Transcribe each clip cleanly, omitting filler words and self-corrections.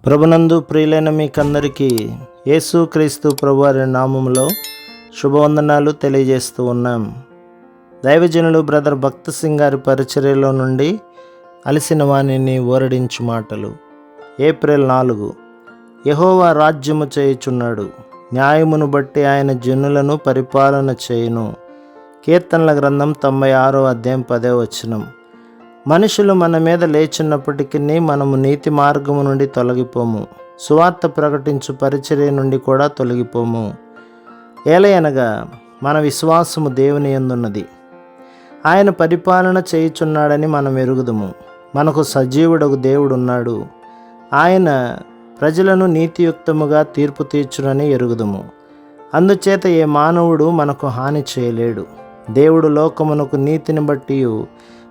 ప్రభునందు ప్రియులైన మీకందరికీ యేసుక్రీస్తు ప్రభువారి నామములో శుభవందనాలు తెలియజేస్తూ ఉన్నాం. దైవజనులు బ్రదర్ భక్త్ సింగ్ గారి పరిచర్యలో నుండి అలసిన వాణిని ఓరడించు మాటలు. ఏప్రిల్ 4. యెహోవా రాజ్యము చేయుచున్నాడు, న్యాయమును బట్టి ఆయన జనులను పరిపాలన చేయును. కీర్తనల గ్రంథం 96వ అధ్యాయం 10వ వచనం. మనుషులు మన మీద లేచినప్పటికీ మనము నీతి మార్గము నుండి తొలగిపోము, సువార్త ప్రకటించు పరిచర్య నుండి కూడా తొలగిపోము. ఏలయనగా మన విశ్వాసము దేవుని యందున్నది, ఆయన పరిపాలన చేయుచున్నాడని మనం ఎరుగుదుము. మనకు సజీవుడగు దేవుడున్నాడు, ఆయన ప్రజలను నీతియుక్తముగా తీర్పు తీర్చునని ఎరుగుదుము. అందుచేత ఏ మానవుడు మనకు హాని చేయలేడు. దేవుడు లోకమునకు నీతిని బట్టి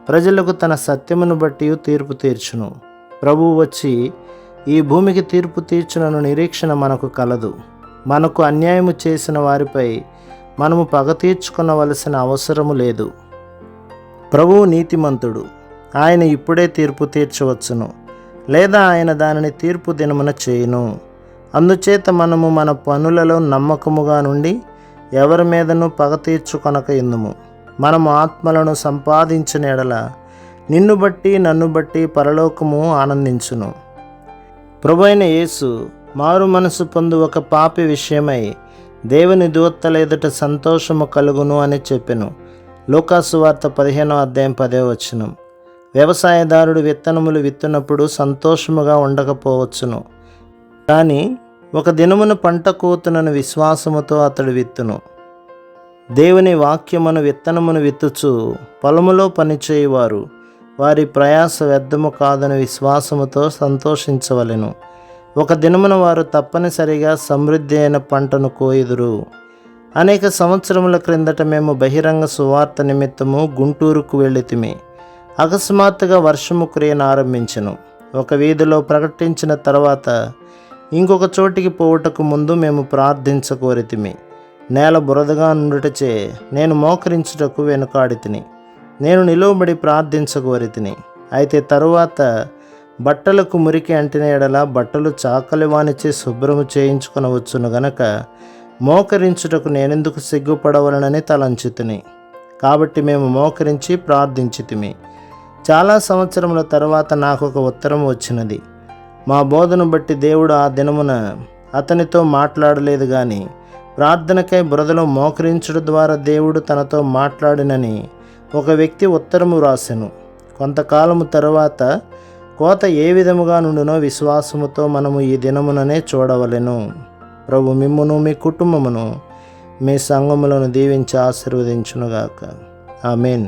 ప్రజలకు తన సత్యమును బట్టి తీర్పు తీర్చును. ప్రభువు వచ్చి ఈ భూమికి తీర్పు తీర్చునను నిరీక్షణ మనకు కలదు. మనకు అన్యాయము చేసిన వారిపై మనము పగ తీర్చుకొనవలసిన అవసరము లేదు. ప్రభువు నీతిమంతుడు, ఆయన ఇప్పుడే తీర్పు తీర్చవచ్చును, లేదా ఆయన దానిని తీర్పు దినమున చేయును. అందుచేత మనము మన పనులలో నమ్మకముగా నుండి ఎవరి మీదను పగ తీర్చుకొనక ఇందుము. మనము ఆత్మలను సంపాదించిన ఎడల నిన్ను బట్టి నన్ను బట్టి పరలోకము ఆనందించును. ప్రభువైన యేసు మారు మనసు పొందు ఒక పాపి విషయమై దేవుని దూతల ఎదుట సంతోషము కలుగును అని చెప్పెను. లూకాసు వార్త 15వ అధ్యాయం 10వ వచనం. వ్యవసాయదారుడు విత్తనములు విత్తునప్పుడు సంతోషముగా ఉండకపోవచ్చును, కానీ ఒక దినమున పంట కోతునను విశ్వాసముతో అతడు విత్తును. దేవుని వాక్యమును విత్తనమును విత్తుచు పొలములో పనిచేయువారు వారి ప్రయాస వ్యర్థము కాదని విశ్వాసముతో సంతోషించవలెను. ఒక దినమున వారు తప్పనిసరిగా సమృద్ధి అయిన పంటను కోయుదురు. అనేక సంవత్సరముల క్రిందట మేము బహిరంగ సువార్త నిమిత్తము గుంటూరుకు వెళ్ళితిమి. అకస్మాత్తుగా వర్షము కురియన ఆరంభించెను. ఒక వీధిలో ప్రకటించిన తర్వాత ఇంకొక చోటికి పోవుటకు ముందు మేము ప్రార్థించకోరితిమి. నేల బురదగా నుండుటచే నేను మోకరించుటకు వెనుకాడితిని. నేను నిలువబడి ప్రార్థించకోరితిని. అయితే తరువాత బట్టలకు మురికి అంటిన ఎడల బట్టలు చాకలివానిచే శుభ్రము చేయించుకొనవచ్చును గనక మోకరించుటకు నేనెందుకు సిగ్గుపడవలనని తలంచితిని. కాబట్టి మేము మోకరించి ప్రార్థించితిమి. చాలా సంవత్సరముల తర్వాత నాకు ఒక ఉత్తరం వచ్చినది. మా బోధను బట్టి దేవుడు ఆ దినమున అతనితో మాట్లాడలేదు, కానీ ప్రార్థనకై బురదలో మోకరించడం ద్వారా దేవుడు తనతో మాట్లాడినని ఒక వ్యక్తి ఉత్తరము వ్రాసెను. కొంతకాలము తరువాత కోత ఏ విధముగా నుండునో విశ్వాసముతో మనము ఈ దినముననే చూడవలెను. ప్రభు మిమ్మును మీ కుటుంబమును మీ సంఘములను దీవించి ఆశీర్వదించునుగాక. ఆమేన్.